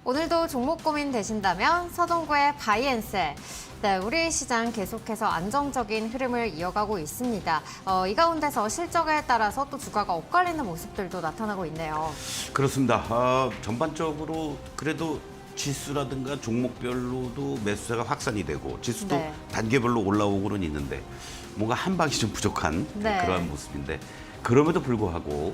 오늘도 종목 고민 되신다면 서동구의 바이앤셀. 네, 우리 시장 계속해서 안정적인 흐름을 이어가고 있습니다. 이 가운데서 실적에 따라서 또 주가가 엇갈리는 모습들도 나타나고 있네요. 그렇습니다. 전반적으로 그래도 지수라든가 종목별로도 매수세가 확산이 되고 지수도 네. 단계별로 올라오고는 있는데 뭔가 한 방이 좀 부족한 네. 그러한 모습인데 그럼에도 불구하고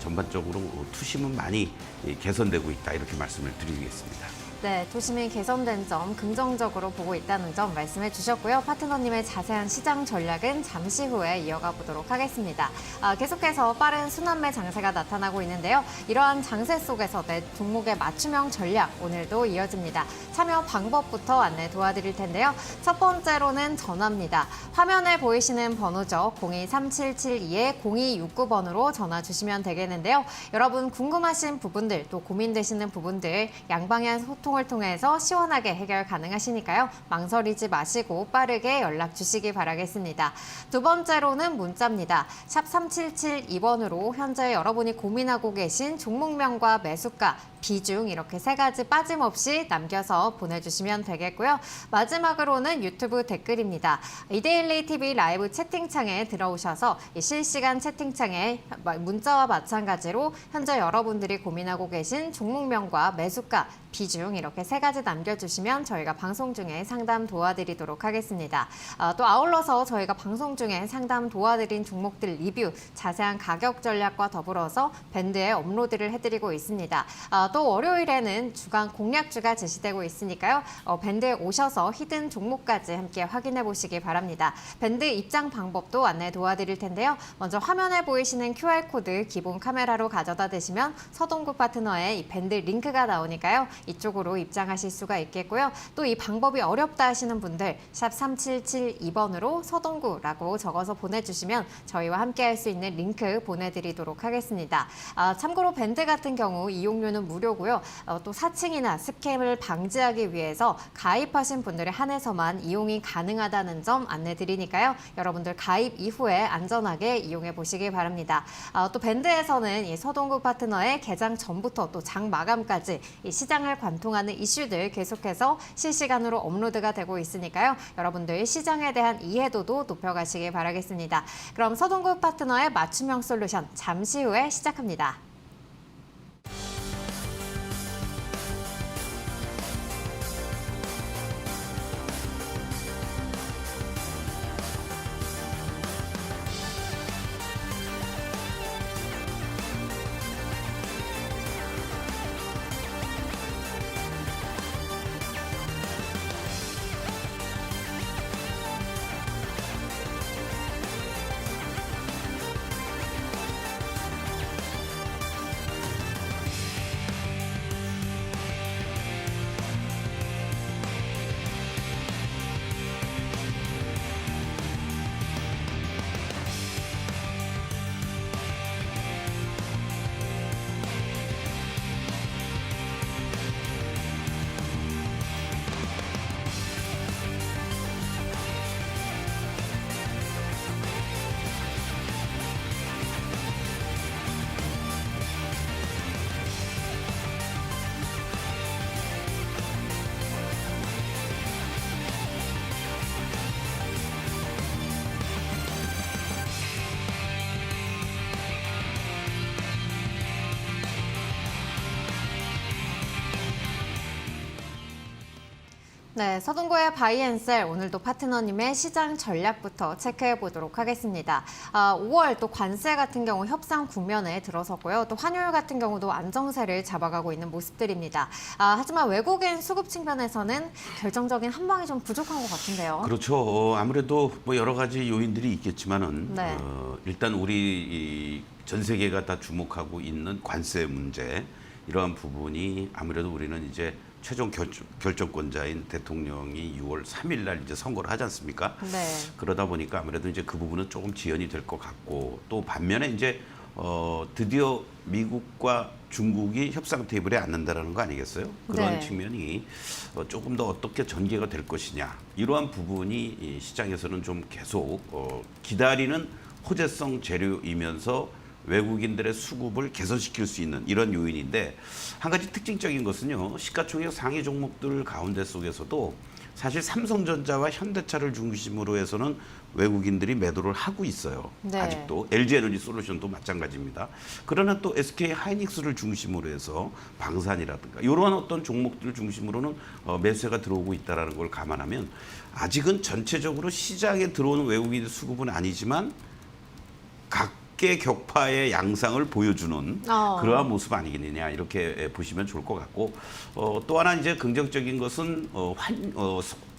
전반적으로 투심은 많이 개선되고 있다 이렇게 말씀을 드리겠습니다. 네, 도심이 개선된 점 긍정적으로 보고 있다는 점 말씀해 주셨고요. 파트너님의 자세한 시장 전략은 잠시 후에 이어가 보도록 하겠습니다. 계속해서 빠른 순환매 장세가 나타나고 있는데요. 이러한 장세 속에서 내 종목의 맞춤형 전략 오늘도 이어집니다. 참여 방법부터 안내 도와드릴 텐데요. 첫 번째로는 전화입니다. 화면에 보이시는 번호죠. 023772-0269번으로 전화 주시면 되겠는데요. 여러분 궁금하신 부분들 또 고민되시는 부분들 양방향 소통을 통해서 시원하게 해결 가능하시니까요. 망설이지 마시고 빠르게 연락 주시기 바라겠습니다. 두 번째로는 문자입니다. 샵 3772번으로 현재 여러분이 고민하고 계신 종목명과 매수가, 비중 이렇게 세 가지 빠짐없이 남겨서 보내주시면 되겠고요. 마지막으로는 유튜브 댓글입니다. 이데일리 TV 라이브 채팅창에 들어오셔서 이 실시간 채팅창에 문자와 마찬가지로 현재 여러분들이 고민하고 계신 종목명과 매수가, 비중 이렇게 세 가지 남겨주시면 저희가 방송 중에 상담 도와드리도록 하겠습니다. 또 아울러서 저희가 방송 중에 상담 도와드린 종목들 리뷰, 자세한 가격 전략과 더불어서 밴드에 업로드를 해드리고 있습니다. 또 월요일에는 주간 공략주가 제시되고 있으니까요. 밴드에 오셔서 히든 종목까지 함께 확인해 보시기 바랍니다. 밴드 입장 방법도 안내 도와드릴 텐데요. 먼저 화면에 보이시는 QR코드 기본 카메라로 가져다 대시면 서동구 파트너의 이 밴드 링크가 나오니까요. 이쪽으로 입장하실 수가 있겠고요. 또 이 방법이 어렵다 하시는 분들 샵 3772번으로 서동구라고 적어서 보내주시면 저희와 함께 할 수 있는 링크 보내드리도록 하겠습니다. 참고로 밴드 같은 경우 이용료는 무료고요. 또 사칭이나 스캠을 방지하기 위해서 가입하신 분들에 한해서만 이용이 가능하다는 점 안내드리니까요. 여러분들 가입 이후에 안전하게 이용해 보시기 바랍니다. 또 밴드에서는 이 서동구 파트너의 개장 전부터 또 장 마감까지 이 시장을 관통하는 이슈들 계속해서 실시간으로 업로드가 되고 있으니까요. 여러분들 시장에 대한 이해도도 높여가시기 바라겠습니다. 그럼 서동구 파트너의 맞춤형 솔루션 잠시 후에 시작합니다. 네, 서동구의 바이앤셀 오늘도 파트너님의 시장 전략부터 체크해 보도록 하겠습니다. 5월 또 관세 같은 경우 협상 국면에 들어섰고요. 또 환율 같은 경우도 안정세를 잡아가고 있는 모습들입니다. 하지만 외국인 수급 측면에서는 결정적인 한 방이 좀 부족한 것 같은데요. 그렇죠. 아무래도 뭐 여러 가지 요인들이 있겠지만은 네. 일단 우리 전 세계가 다 주목하고 있는 관세 문제 이러한 부분이 아무래도 우리는 이제 최종 결정권자인 대통령이 6월 3일 날 이제 선거를 하지 않습니까? 네. 그러다 보니까 아무래도 이제 그 부분은 조금 지연이 될 것 같고 또 반면에 이제 드디어 미국과 중국이 협상 테이블에 앉는다라는 거 아니겠어요? 그런 네. 측면이 조금 더 어떻게 전개가 될 것이냐 이러한 부분이 이 시장에서는 좀 계속 기다리는 호재성 재료이면서 외국인들의 수급을 개선시킬 수 있는 이런 요인인데 한 가지 특징적인 것은요. 시가총액 상위 종목들 가운데 속에서도 사실 삼성전자와 현대차를 중심으로 해서는 외국인들이 매도를 하고 있어요. 네. 아직도 LG에너지솔루션도 마찬가지입니다. 그러나 또 SK 하이닉스를 중심으로 해서 방산이라든가 이러한 어떤 종목들을 중심으로는 매수세가 들어오고 있다는 걸 감안하면 아직은 전체적으로 시장에 들어오는 외국인 수급은 아니지만 각계 격파의 양상을 보여주는 그러한 모습 아니겠느냐 이렇게 보시면 좋을 것 같고 또 하나 이제 긍정적인 것은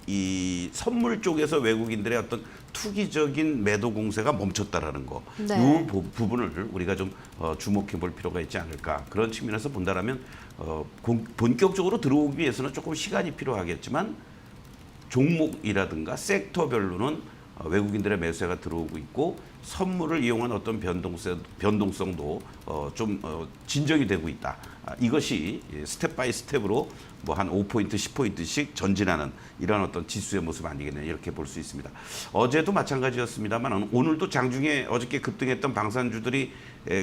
이 선물 쪽에서 외국인들의 어떤 투기적인 매도 공세가 멈췄다라는 거. 네. 이 부분을 우리가 좀 주목해 볼 필요가 있지 않을까. 그런 측면에서 본다라면 본격적으로 들어오기 위해서는 조금 시간이 필요하겠지만 종목이라든가 섹터별로는 외국인들의 매수세가 들어오고 있고 선물을 이용한 어떤 변동성도 좀 진정이 되고 있다. 이것이 스텝 바이 스텝으로 뭐 한 5포인트, 10포인트씩 전진하는 이런 어떤 지수의 모습 아니겠냐 이렇게 볼 수 있습니다. 어제도 마찬가지였습니다만 오늘도 장중에 어저께 급등했던 방산주들이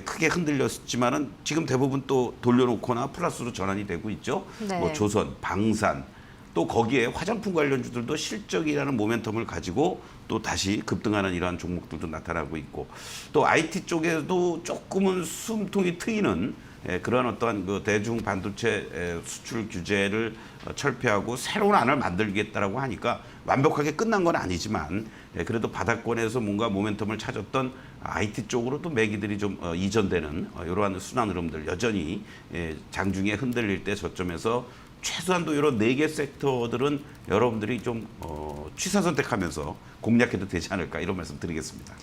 크게 흔들렸지만은 지금 대부분 또 돌려놓거나 플러스로 전환이 되고 있죠. 네. 뭐 조선, 방산 또 거기에 화장품 관련주들도 실적이라는 모멘텀을 가지고 또 다시 급등하는 이러한 종목들도 나타나고 있고 또 IT 쪽에도 조금은 숨통이 트이는 그런 어떠한 그 대중 반도체 수출 규제를 철폐하고 새로운 안을 만들겠다라고 하니까 완벽하게 끝난 건 아니지만 그래도 바닥권에서 뭔가 모멘텀을 찾았던 IT 쪽으로 또 매기들이 좀 이전되는 이러한 순환 흐름들 여전히 장중에 흔들릴 때 저점에서 최소한도 이런 4개 섹터들은 여러분들이 좀 취사 선택하면서 공략해도 되지 않을까 이런 말씀 드리겠습니다.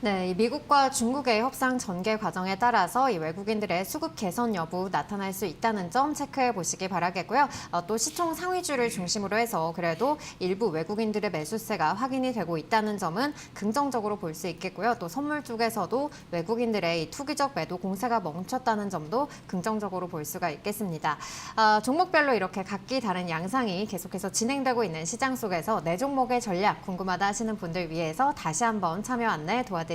네, 이 미국과 중국의 협상 전개 과정에 따라서 이 외국인들의 수급 개선 여부 나타날 수 있다는 점 체크해 보시기 바라겠고요. 또 시총 상위주를 중심으로 해서 그래도 일부 외국인들의 매수세가 확인이 되고 있다는 점은 긍정적으로 볼 수 있겠고요. 또 선물 쪽에서도 외국인들의 이 투기적 매도 공세가 멈췄다는 점도 긍정적으로 볼 수가 있겠습니다. 종목별로 이렇게 각기 다른 양상이 계속해서 진행되고 있는 시장 속에서 내 종목의 전략 궁금하다 하시는 분들 위해서 다시 한번 참여 안내 도와드리겠습니다.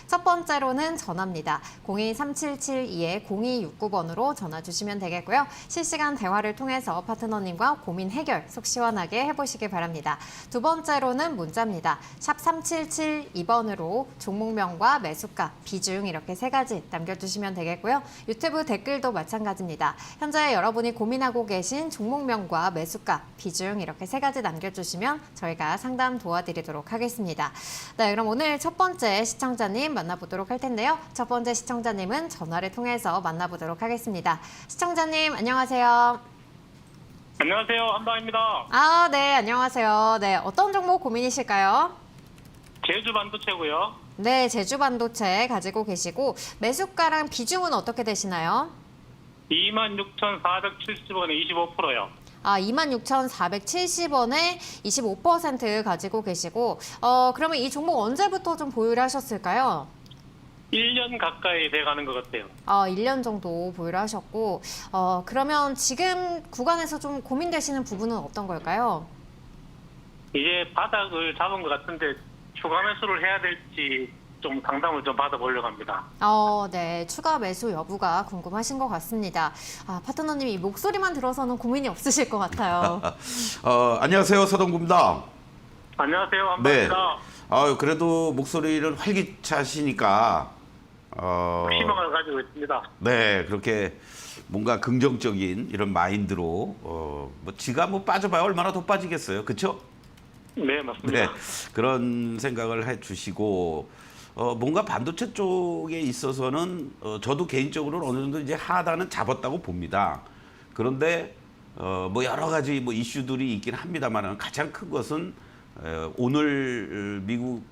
첫 번째로는 전화입니다. 023772-0269번으로 전화 주시면 되겠고요. 실시간 대화를 통해서 파트너님과 고민 해결 속 시원하게 해보시기 바랍니다. 두 번째로는 문자입니다. 샵 3772번으로 종목명과 매수가, 비중 이렇게 3가지 남겨주시면 되겠고요. 유튜브 댓글도 마찬가지입니다. 현재 여러분이 고민하고 계신 종목명과 매수가, 비중 이렇게 3가지 남겨주시면 저희가 상담 도와드리도록 하겠습니다. 네, 그럼 오늘 첫 번째 시청자님 만나보도록 할 텐데요. 첫 번째 시청자님은 전화를 통해서 만나보도록 하겠습니다. 시청자님 안녕하세요. 안녕하세요. 한방입니다. 아, 네, 안녕하세요. 네, 어떤 종목 고민이실까요? 제주 반도체고요. 네, 제주 반도체 가지고 계시고 매수가랑 비중은 어떻게 되시나요? 26,470원에 25%요. 26,470원에 25% 가지고 계시고 그러면 이 종목 언제부터 좀 보유를 하셨을까요? 1년 가까이 돼가는 것 같아요. 1년 정도 보유를 하셨고 그러면 지금 구간에서 좀 고민되시는 부분은 어떤 걸까요? 이제 바닥을 잡은 것 같은데 추가 매수를 해야 될지 좀 상담을 좀 받아보려고 합니다. 네. 추가 매수 여부가 궁금하신 것 같습니다. 파트너님이 목소리만 들어서는 고민이 없으실 것 같아요. 안녕하세요. 서동구입니다. 안녕하세요. 한방입니다. 그래도 목소리를 활기차시니까 희망을 가지고 있습니다. 네, 그렇게 뭔가 긍정적인 이런 마인드로 뭐 지가 뭐 빠져봐야 얼마나 더 빠지겠어요. 그렇죠? 네, 맞습니다. 네, 그런 생각을 해주시고 뭔가 반도체 쪽에 있어서는 저도 개인적으로는 어느 정도 이제 하단은 잡았다고 봅니다. 그런데 뭐 여러 가지 뭐 이슈들이 있긴 합니다만 가장 큰 것은 오늘 미국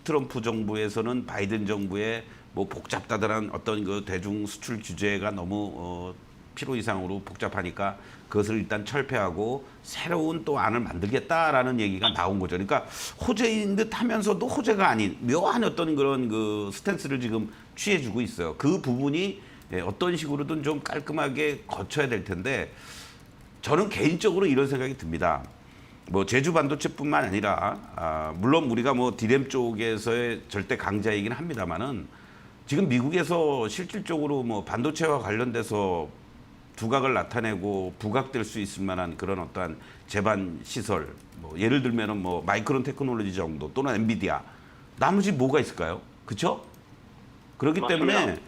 트럼프 정부에서는 바이든 정부의 뭐 복잡다단한 어떤 그 대중 수출 규제가 너무 필요 이상으로 복잡하니까 그것을 일단 철폐하고 새로운 또 안을 만들겠다라는 얘기가 나온 거죠. 그러니까 호재인 듯 하면서도 호재가 아닌 묘한 어떤 그런 그 스탠스를 지금 취해주고 있어요. 그 부분이 어떤 식으로든 좀 깔끔하게 거쳐야 될 텐데 저는 개인적으로 이런 생각이 듭니다. 뭐 제주 반도체뿐만 아니라 물론 우리가 뭐 디램 쪽에서의 절대 강자이긴 합니다만은 지금 미국에서 실질적으로 뭐 반도체와 관련돼서 두각을 나타내고 부각될 수 있을 만한 그런 어떠한 제반 시설, 뭐 예를 들면은 뭐 마이크론 테크놀로지 정도 또는 엔비디아, 나머지 뭐가 있을까요? 그렇죠? 그렇기 맞습니다. 때문에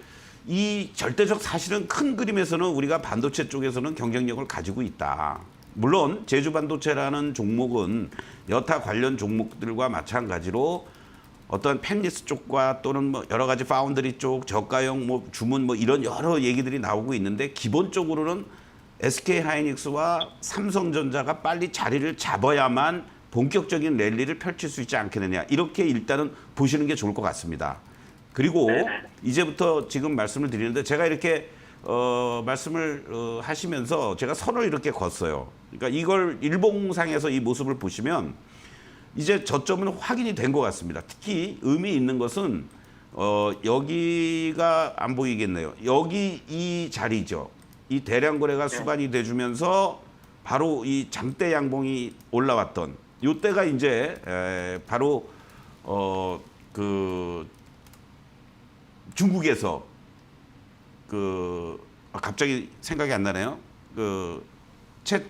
이 절대적 사실은 큰 그림에서는 우리가 반도체 쪽에서는 경쟁력을 가지고 있다. 물론 제주 반도체라는 종목은 여타 관련 종목들과 마찬가지로 어떤 펜리스 쪽과 또는 뭐 여러 가지 파운드리 쪽, 저가형 뭐 주문 뭐 이런 여러 얘기들이 나오고 있는데 기본적으로는 SK 하이닉스와 삼성전자가 빨리 자리를 잡아야만 본격적인 랠리를 펼칠 수 있지 않겠느냐. 이렇게 일단은 보시는 게 좋을 것 같습니다. 그리고 이제부터 지금 말씀을 드리는데 제가 이렇게 말씀을 하시면서 제가 선을 이렇게 걷어요. 그러니까 이걸 일봉상에서 이 모습을 보시면 이제 저점은 확인이 된 것 같습니다. 특히 의미 있는 것은 여기가 안 보이겠네요. 여기 이 자리죠. 이 대량 거래가 수반이 돼주면서 바로 이 장대 양봉이 올라왔던 이때가 이제 바로 그 중국에서 갑자기 생각이 안 나네요. 챗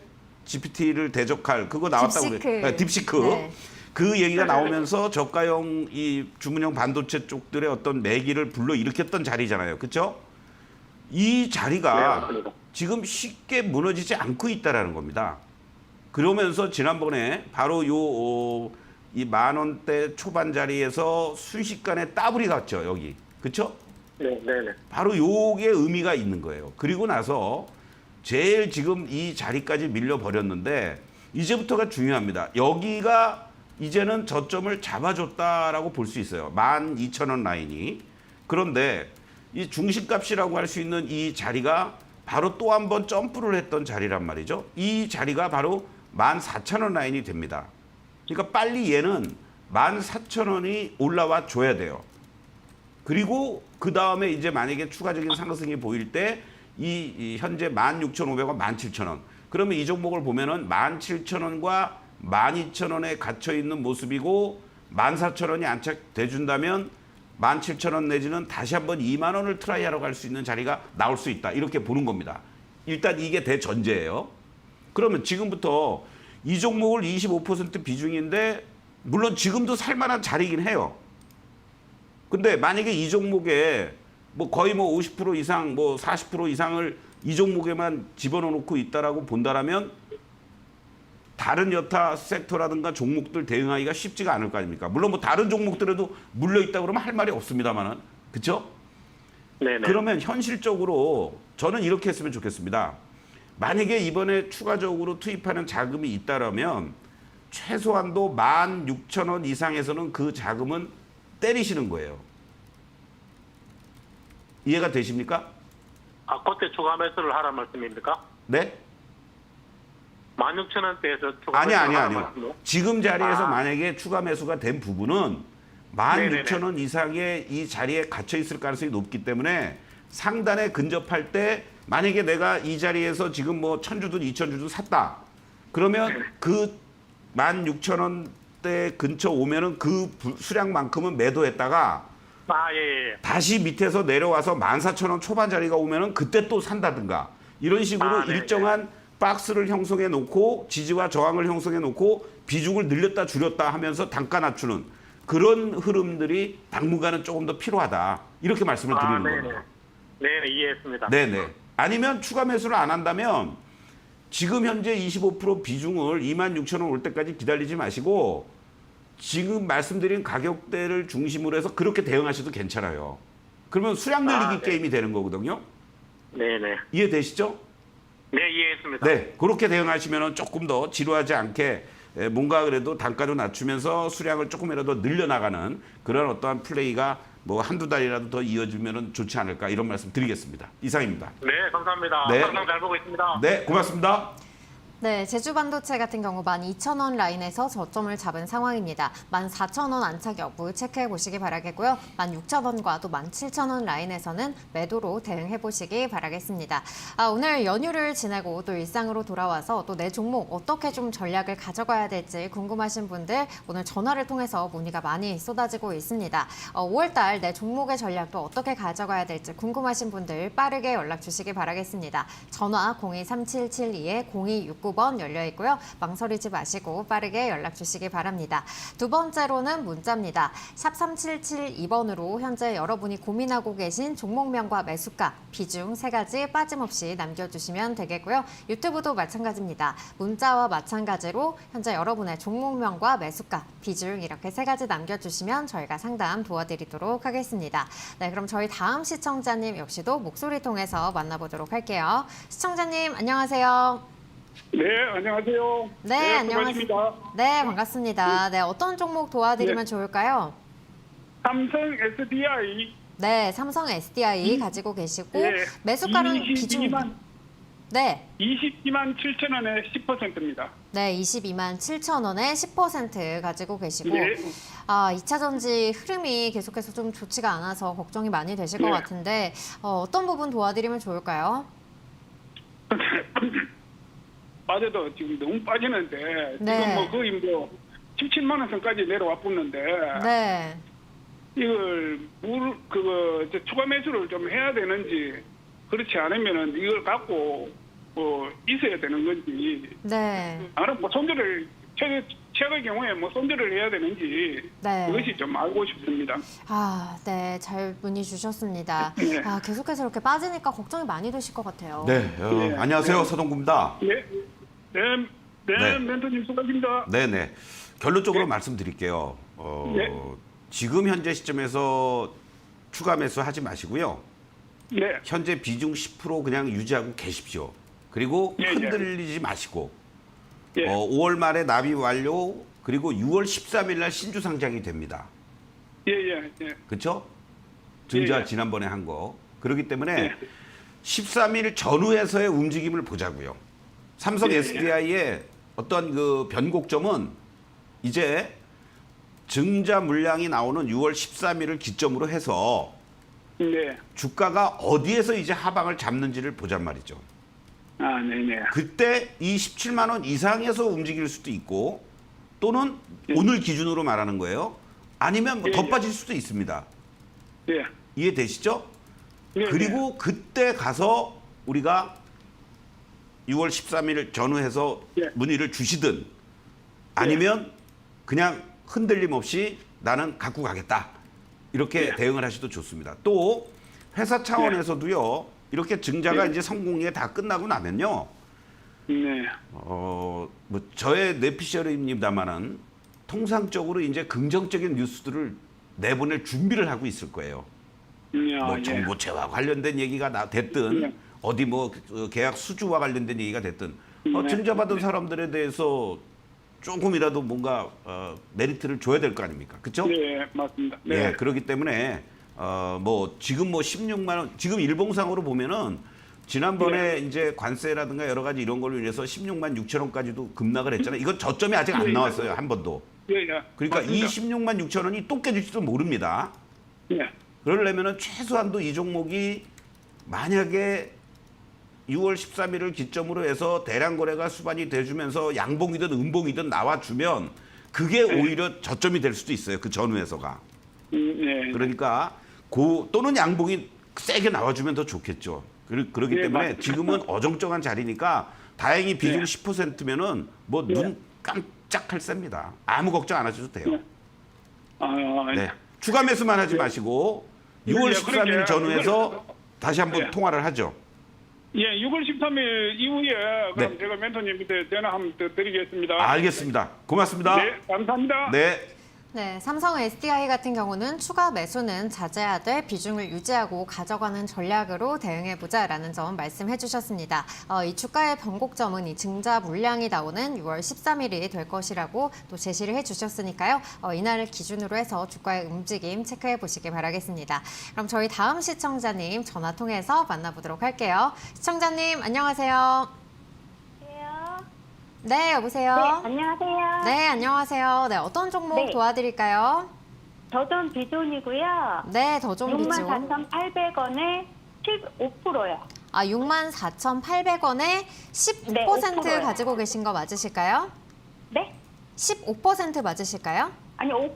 GPT를 대적할 그거 나왔다고 그래요. 딥시크. 네. 그 얘기가 나오면서 저가형 이 주문형 반도체 쪽들의 어떤 매기를 불러 일으켰던 자리잖아요. 그렇죠? 이 자리가 맞습니다. 지금 쉽게 무너지지 않고 있다라는 겁니다. 그러면서 지난번에 바로 이 10,000원대 초반 자리에서 순식간에 따블이 갔죠. 여기. 그렇죠? 네. 바로 요게 의미가 있는 거예요. 그리고 나서 제일 지금 이 자리까지 밀려버렸는데 이제부터가 중요합니다. 여기가 이제는 저점을 잡아줬다라고 볼 수 있어요. 12,000원 라인이. 그런데 이 중심값이라고 할 수 있는 이 자리가 바로 또 한 번 점프를 했던 자리란 말이죠. 이 자리가 바로 14,000원 라인이 됩니다. 그러니까 빨리 얘는 14,000원이 올라와 줘야 돼요. 그리고 그 다음에 이제 만약에 추가적인 상승이 보일 때 이 현재 16,500원, 17,000원. 그러면 이 종목을 보면은 17,000원과 12,000원에 갇혀 있는 모습이고 14,000원이 안착돼 준다면 17,000원 내지는 다시 한번 2만 원을 트라이하러 갈 수 있는 자리가 나올 수 있다. 이렇게 보는 겁니다. 일단 이게 대전제예요. 그러면 지금부터 이 종목을 25% 비중인데 물론 지금도 살만한 자리이긴 해요. 근데 만약에 이 종목에 뭐 거의 뭐 50% 이상 뭐 40% 이상을 이 종목에만 집어넣어 놓고 있다라고 본다라면 다른 여타 섹터라든가 종목들 대응하기가 쉽지가 않을 거 아닙니까? 물론 뭐 다른 종목들에도 물려 있다 그러면 할 말이 없습니다만은. 그렇죠? 네네. 그러면 현실적으로 저는 이렇게 했으면 좋겠습니다. 만약에 이번에 추가적으로 투입하는 자금이 있다라면 최소한도 16,000원 이상에서는 그 자금은 때리시는 거예요. 이해가 되십니까? 그때 추가 매수를 하란 말씀입니까? 네? 16,000원대에서 추가 아니요. 매수를 하란 말씀이요? 지금 자리에서 아. 만약에 추가 매수가 된 부분은 16,000원 이상의 이 자리에 갇혀 있을 가능성이 높기 때문에 상단에 근접할 때 만약에 내가 이 자리에서 지금 뭐 1,000주든 2,000주든 샀다. 그러면 그 16,000원대 근처 오면은 그 수량만큼은 매도했다가 예. 다시 밑에서 내려와서 14,000원 초반 자리가 오면은 그때 또 산다든가 이런 식으로 네네. 일정한 박스를 형성해 놓고 지지와 저항을 형성해 놓고 비중을 늘렸다 줄였다 하면서 단가 낮추는 그런 흐름들이 당분간은 조금 더 필요하다. 이렇게 말씀을 드리는 겁니다. 네네, 이해했습니다. 네네. 아니면 추가 매수를 안 한다면 지금 현재 25% 비중을 26,000원 올 때까지 기다리지 마시고 지금 말씀드린 가격대를 중심으로 해서 그렇게 대응하셔도 괜찮아요. 그러면 수량 늘리기 네. 게임이 되는 거거든요. 네네. 이해되시죠? 네, 이해했습니다. 네. 그렇게 대응하시면 조금 더 지루하지 않게 뭔가 그래도 단가도 낮추면서 수량을 조금이라도 늘려나가는 그런 어떠한 플레이가 뭐 한두 달이라도 더 이어지면 좋지 않을까 이런 말씀 드리겠습니다. 이상입니다. 네, 감사합니다. 네. 항상 잘 보고 있습니다. 네, 고맙습니다. 네, 제주반도체 같은 경우 12,000원 라인에서 저점을 잡은 상황입니다. 14,000원 안착 여부 체크해 보시기 바라겠고요. 16,000원과 또 17,000원 라인에서는 매도로 대응해 보시기 바라겠습니다. 오늘 연휴를 지내고 또 일상으로 돌아와서 또 내 종목 어떻게 좀 전략을 가져가야 될지 궁금하신 분들 오늘 전화를 통해서 문의가 많이 쏟아지고 있습니다. 5월달 내 종목의 전략도 어떻게 가져가야 될지 궁금하신 분들 빠르게 연락 주시기 바라겠습니다. 전화 023772-0269 번 열려 있고요. 망설이지 마시고 빠르게 연락 주시기 바랍니다. 두 번째로는 문자입니다. 샵 3772번으로 현재 여러분이 고민하고 계신 종목명과 매수가, 비중 세 가지 빠짐없이 남겨주시면 되겠고요. 유튜브도 마찬가지입니다. 문자와 마찬가지로 현재 여러분의 종목명과 매수가, 비중 이렇게 세 가지 남겨주시면 저희가 상담 도와드리도록 하겠습니다. 네, 그럼 저희 다음 시청자님 역시도 목소리 통해서 만나보도록 할게요. 시청자님 안녕하세요. 네, 안녕하세요. 네, 안녕하세요. 수고하십니다. 네, 반갑습니다. 네, 어떤 종목 도와드리면 좋을까요? 삼성 SDI. 네, 삼성 SDI 가지고 계시고 매수가는 비중 22만, 네. 22만 7천 원에 10%입니다. 네, 22만 7천 원에 10% 가지고 계시고 네. 2차 전지 흐름이 계속해서 좀 좋지가 않아서 걱정이 많이 되실 것 네. 같은데 어떤 부분 도와드리면 좋을까요? 빠져도 지금 너무 빠지는데 네. 지금 뭐 거의 뭐 17만 원 선까지 내려와 붙는데 네. 이걸 추가 매수를 좀 해야 되는지 그렇지 않으면은 이걸 갖고 있어야 되는 건지 네. 나는 뭐 손절을 최의 경우에 뭐 손절을 해야 되는지 네. 그것이 좀 알고 싶습니다. 네, 잘 문의 주셨습니다. 네. 계속해서 이렇게 빠지니까 걱정이 많이 되실 것 같아요. 네, 네. 안녕하세요. 서동구입니다. 네. 멘토님 수고하십니다. 네네. 결론적으로 말씀드릴게요. 네. 지금 현재 시점에서 추가 매수 하지 마시고요. 네, 현재 비중 10% 그냥 유지하고 계십시오. 그리고 예, 예. 흔들리지 마시고 예. 5월 말에 납입 완료 그리고 6월 13일 날 신주 상장이 됩니다. 예. 그렇죠? 증자 예. 지난번에 한 거. 그렇기 때문에 예. 13일 전후에서의 움직임을 보자고요. 삼성 예, 예. SDI의 어떤 그 변곡점은 이제 증자 물량이 나오는 6월 13일을 기점으로 해서 네. 주가가 어디에서 이제 하방을 잡는지를 보잔 말이죠. 네네. 그때 이 17만 원 이상에서 움직일 수도 있고 또는 예. 오늘 기준으로 말하는 거예요. 아니면 뭐 더 예. 빠질 수도 있습니다. 예. 이해되시죠? 예. 그리고 그때 가서 우리가 6월 13일 전후해서 예. 문의를 주시든 아니면 그냥 흔들림 없이 나는 갖고 가겠다. 이렇게 예. 대응을 하셔도 좋습니다. 또 회사 차원에서도요. 이렇게 증자가 예. 이제 성공리에 다 끝나고 나면요. 네. 뭐 저의 뇌피셜입니다만은 통상적으로 이제 긍정적인 뉴스들을 내보낼 준비를 하고 있을 거예요. 뭐 정보체와 관련된 얘기가 됐든 네. 어디 뭐 계약 수주와 관련된 얘기가 됐든 네. 증자받은 사람들에 대해서 조금이라도 뭔가 메리트를 줘야 될 거 아닙니까? 그렇죠? 네, 맞습니다. 네. 네. 그렇기 때문에 뭐 지금 뭐 16만 원 지금 일봉상으로 보면은 지난번에 이제 관세라든가 여러 가지 이런 걸로 인해서 16만 6천 원까지도 급락을 했잖아요. 이건 저점이 아직 안 나왔어요. 한 번도. 예. 그러니까 맞습니다. 이 16만 6천 원이 또 깨질지도 모릅니다. 네. 그러려면은 최소한도 이 종목이 만약에 6월 13일을 기점으로 해서 대량 거래가 수반이 돼주면서 양봉이든 음봉이든 나와주면 그게 오히려 저점이 될 수도 있어요. 그 전후에서가. 네. 그러니까 또는 양봉이 세게 나와주면 더 좋겠죠. 그렇기 네, 때문에 맞습니다. 지금은 어정쩡한 자리니까 다행히 비중 네. 10%면은 뭐 눈 깜짝할 셉니다. 아무 걱정 안 하셔도 돼요. 네. 추가 매수만 하지 마시고 6월 13일 그러니까 전후에서 다시 한번 네. 통화를 하죠. 예, 6월 13일 이후에 그럼 네. 제가 멘토님한테 전화 한번 더 드리겠습니다. 알겠습니다. 고맙습니다. 네, 감사합니다. 네. 네, 삼성 SDI 같은 경우는 추가 매수는 자제하되 비중을 유지하고 가져가는 전략으로 대응해보자라는 점 말씀해 주셨습니다. 이 주가의 변곡점은 이 증자 물량이 나오는 6월 13일이 될 것이라고 또 제시를 해주셨으니까요. 이날을 기준으로 해서 주가의 움직임 체크해 보시기 바라겠습니다. 그럼 저희 다음 시청자님 전화 통해서 만나보도록 할게요. 시청자님 안녕하세요. 안녕하세요. 네, 여보세요. 네, 안녕하세요. 네, 안녕하세요. 네, 어떤 종목 네. 도와드릴까요? 저돈 비존이고요. 네, 더존 비중. 64,800원에 15%요. 아, 64,800원에 15% 네, 5%요. 가지고 계신 거 맞으실까요? 네? 15% 맞으실까요? 아니, 5%.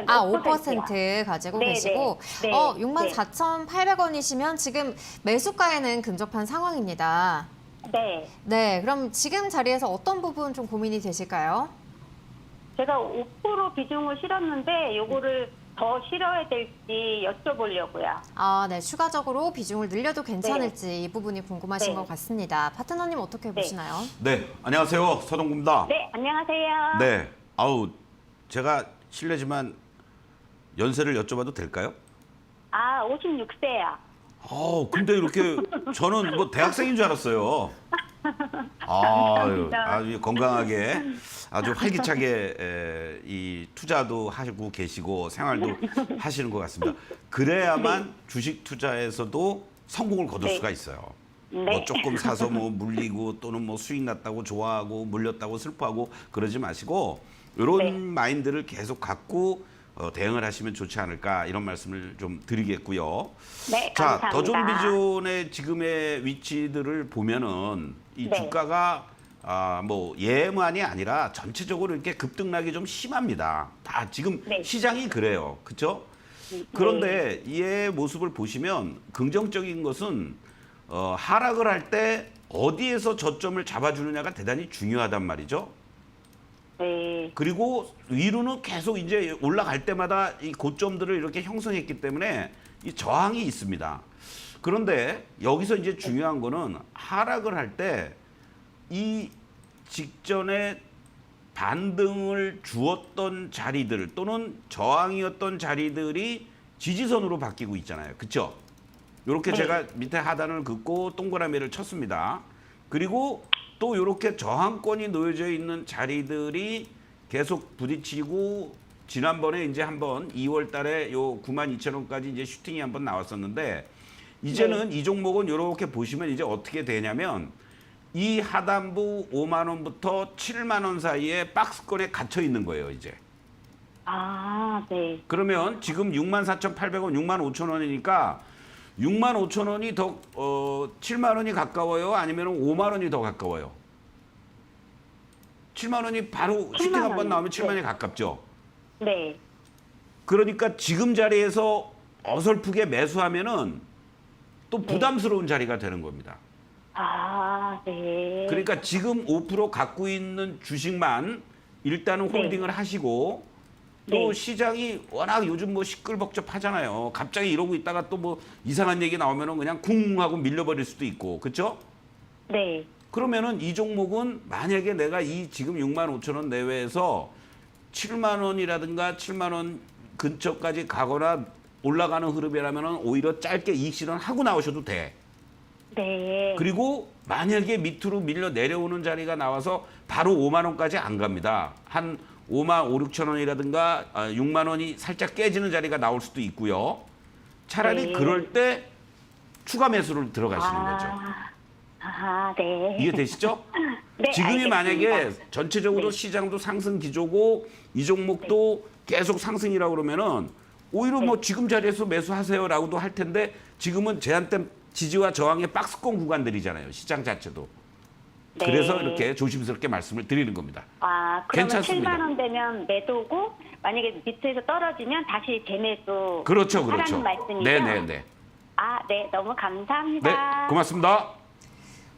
아, 5%요. 5% 가지고 네, 계시고, 네, 네, 64,800원이시면 지금 매수가에는 근접한 상황입니다. 네. 네, 그럼 지금 자리에서 어떤 부분 좀 고민이 되실까요? 제가 5% 비중을 실었는데 요거를 더 실어야 될지 여쭤보려고요. 아, 네, 추가적으로 비중을 늘려도 괜찮을지 이 부분이 궁금하신 네. 것 같습니다. 파트너님 어떻게 네. 보시나요? 네, 안녕하세요. 서동구입니다. 네, 안녕하세요. 네, 아우 제가 실례지만 연세를 여쭤봐도 될까요? 아, 56세요. 근데 이렇게 저는 뭐 대학생인 줄 알았어요. 아유, 감사합니다. 아주 건강하게 아주 활기차게 이 투자도 하시고 계시고 생활도 하시는 것 같습니다. 그래야만 주식 투자에서도 성공을 거둘 네. 수가 있어요. 네. 뭐 조금 사서 뭐 물리고 또는 뭐 수익 났다고 좋아하고 물렸다고 슬퍼하고 그러지 마시고 이런 네. 마인드를 계속 갖고 대응을 하시면 좋지 않을까 이런 말씀을 좀 드리겠고요. 네, 자, 감사합니다. 더존비존의 지금의 위치들을 보면은 이 네. 주가가 뭐 예만이 아니라 전체적으로 이렇게 급등락이 좀 심합니다. 다 지금 네. 시장이 그래요. 그렇죠? 그런데 이의 모습을 보시면 긍정적인 것은 하락을 할 때 어디에서 저점을 잡아주느냐가 대단히 중요하단 말이죠. 네. 그리고 위로는 계속 이제 올라갈 때마다 이 고점들을 이렇게 형성했기 때문에 이 저항이 있습니다. 그런데 여기서 이제 중요한 거는 하락을 할 때 이 직전에 반등을 주었던 자리들 또는 저항이었던 자리들이 지지선으로 바뀌고 있잖아요. 그렇죠? 이렇게 네. 제가 밑에 하단을 긋고 동그라미를 쳤습니다. 그리고 또 이렇게 저항권이 놓여져 있는 자리들이 계속 부딪히고 지난번에 이제 한번 2월 달에 요 92,000원까지 이제 슈팅이 한번 나왔었는데 이제는 이 종목은 이렇게 보시면 이제 어떻게 되냐면 이 하단부 5만 원부터 7만 원 사이에 박스권에 갇혀 있는 거예요, 이제. 아, 네. 그러면 지금 64,800원, 65,000원이니까 65,000원이 더 7만 원이 가까워요? 아니면 5만 원이 더 가까워요? 7만 원이 바로 슈팅 한 번 원이요. 나오면 7만 원이 네. 가깝죠. 네. 그러니까 지금 자리에서 어설프게 매수하면은 또 네. 부담스러운 자리가 되는 겁니다. 아, 네. 그러니까 지금 5% 갖고 있는 주식만 일단은 네. 홀딩을 하시고 또 네. 시장이 워낙 요즘 뭐 시끌벅적하잖아요. 갑자기 이러고 있다가 또 뭐 이상한 얘기 나오면은 그냥 쿵 하고 밀려버릴 수도 있고, 그렇죠? 네. 그러면은 이 종목은 만약에 내가 이 지금 65,000원 내외에서 7만 원이라든가 7만 원 근처까지 가거나 올라가는 흐름이라면은 오히려 짧게 이익 실현하고 나오셔도 돼. 네. 그리고 만약에 밑으로 밀려 내려오는 자리가 나와서 바로 5만 원까지 안 갑니다. 한 5만 5, 6천 원이라든가 6만 원이 살짝 깨지는 자리가 나올 수도 있고요. 차라리 네. 그럴 때 추가 매수를 들어가시는 거죠. 아, 네. 이해되시죠? 네, 지금이 만약에 알겠습니다. 전체적으로 네. 시장도 상승 기조고 이 종목도 계속 상승이라고 그러면은 오히려 뭐 지금 자리에서 매수하세요라고도 할 텐데 지금은 제한된 지지와 저항의 박스권 구간들이잖아요. 시장 자체도. 네. 그래서 이렇게 조심스럽게 말씀을 드리는 겁니다. 아, 그러면 괜찮습니다. 7만 원 되면 매도고 만약에 밑에서 떨어지면 다시 재매수 그렇죠, 그렇죠. 하라는 말씀이죠? 네네네. 아, 네. 너무 감사합니다. 네, 고맙습니다.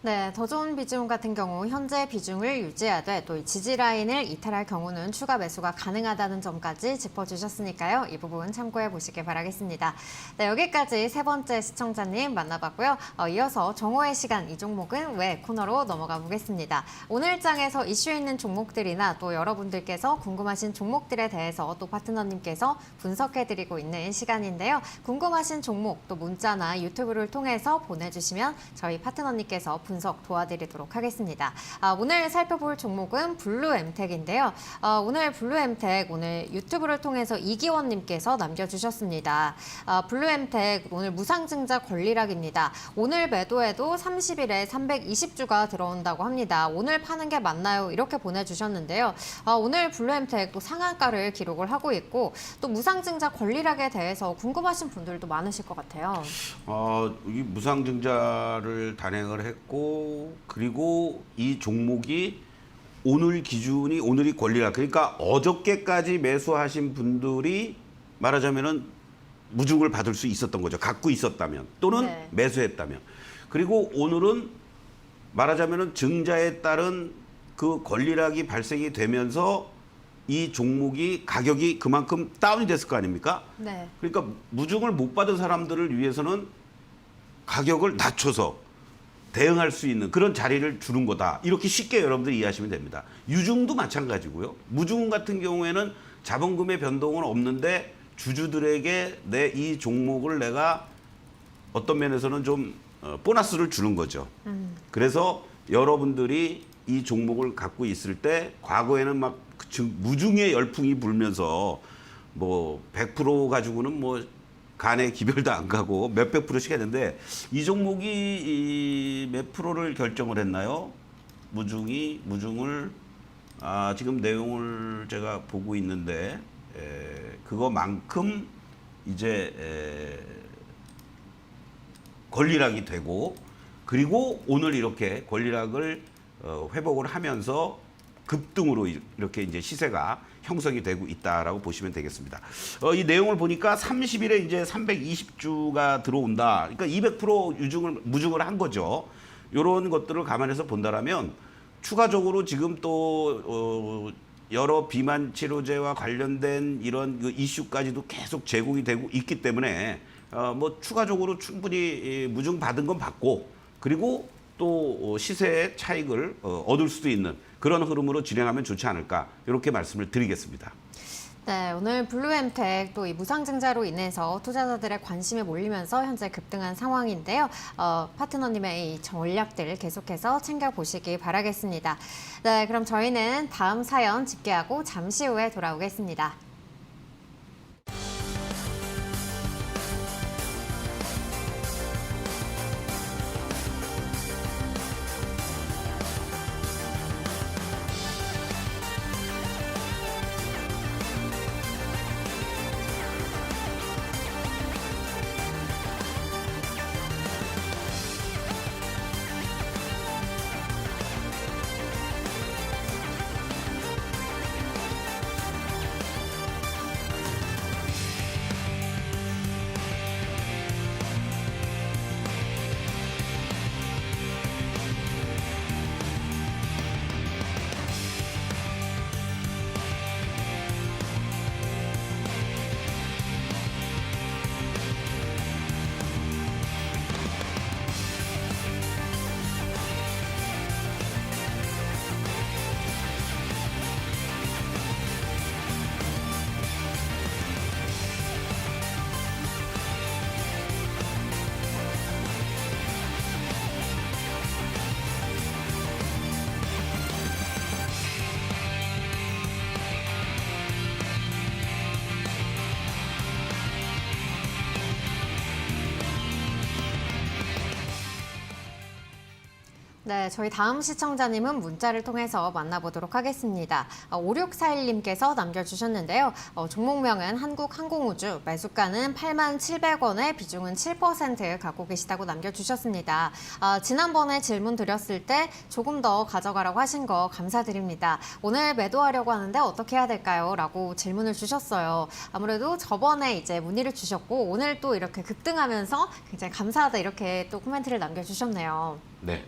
네, 더 좋은 비중 같은 경우 현재 비중을 유지하되 또 이 지지 라인을 이탈할 경우는 추가 매수가 가능하다는 점까지 짚어주셨으니까요. 이 부분 참고해 보시길 바라겠습니다. 네, 여기까지 세 번째 시청자님 만나봤고요. 이어서 정오의 시간 이 종목은 왜 코너로 넘어가 보겠습니다. 오늘 장에서 이슈에 있는 종목들이나 또 여러분들께서 궁금하신 종목들에 대해서 또 파트너님께서 분석해드리고 있는 시간인데요. 궁금하신 종목 또 문자나 유튜브를 통해서 보내주시면 저희 파트너님께서 분석 도와드리도록 하겠습니다. 오늘 살펴볼 종목은 블루엠텍인데요. 오늘 블루엠텍 오늘 유튜브를 통해서 이기원님께서 남겨주셨습니다. 블루엠텍 오늘 무상증자 권리락입니다. 오늘 매도에도 30일에 320주가 들어온다고 합니다. 오늘 파는 게 맞나요? 이렇게 보내주셨는데요. 오늘 블루엠텍 또 상한가를 기록을 하고 있고 또 무상증자 권리락에 대해서 궁금하신 분들도 많으실 것 같아요. 이 무상증자를 단행을 했고 그리고 이 종목이 오늘 기준이 오늘이 권리락 그러니까 어저께까지 매수하신 분들이 말하자면은 무중을 받을 수 있었던 거죠. 갖고 있었다면 또는 네. 매수했다면. 그리고 오늘은 말하자면은 증자에 따른 그 권리락이 발생이 되면서 이 종목이 가격이 그만큼 다운이 됐을 거 아닙니까? 네. 그러니까 무중을 못 받은 사람들을 위해서는 가격을 낮춰서 대응할 수 있는 그런 자리를 주는 거다. 이렇게 쉽게 여러분들이 이해하시면 됩니다. 유중도 마찬가지고요. 무중 같은 경우에는 자본금의 변동은 없는데 주주들에게 내 이 종목을 내가 어떤 면에서는 좀 보너스를 주는 거죠. 그래서 여러분들이 이 종목을 갖고 있을 때 과거에는 막 무중의 열풍이 불면서 뭐 100% 가지고는 뭐 간에 기별도 안 가고 몇백 프로씩 했는데 이 종목이 몇 프로를 결정을 했나요? 무중을 지금 내용을 제가 보고 있는데 그거만큼 이제 권리락이 되고 그리고 오늘 이렇게 권리락을 회복을 하면서 급등으로 이렇게 이제 시세가 형성이 되고 있다라고 보시면 되겠습니다. 이 내용을 보니까 30일에 이제 320주가 들어온다. 그러니까 200% 무중을 한 거죠. 이런 것들을 감안해서 본다라면 추가적으로 지금 또 여러 비만 치료제와 관련된 이런 그 이슈까지도 계속 제공이 되고 있기 때문에 뭐 추가적으로 충분히 무중 받은 건 받고 그리고 또 시세의 차익을 얻을 수도 있는 그런 흐름으로 진행하면 좋지 않을까 이렇게 말씀을 드리겠습니다. 네, 오늘 블루엠텍 또 이 무상증자로 인해서 투자자들의 관심이 몰리면서 현재 급등한 상황인데요. 파트너님의 이 전략들 계속해서 챙겨보시기 바라겠습니다. 네, 그럼 저희는 다음 사연 집계하고 잠시 후에 돌아오겠습니다. 네, 저희 다음 시청자님은 문자를 통해서 만나보도록 하겠습니다. 5641님께서 남겨주셨는데요. 종목명은 한국항공우주, 매수가는 87,000원에 비중은 7% 갖고 계시다고 남겨주셨습니다. 지난번에 질문 드렸을 때 조금 더 가져가라고 하신 거 감사드립니다. 오늘 매도하려고 하는데 어떻게 해야 될까요? 라고 질문을 주셨어요. 아무래도 저번에 이제 문의를 주셨고 오늘 또 이렇게 급등하면서 굉장히 감사하다 이렇게 또 코멘트를 남겨주셨네요. 네.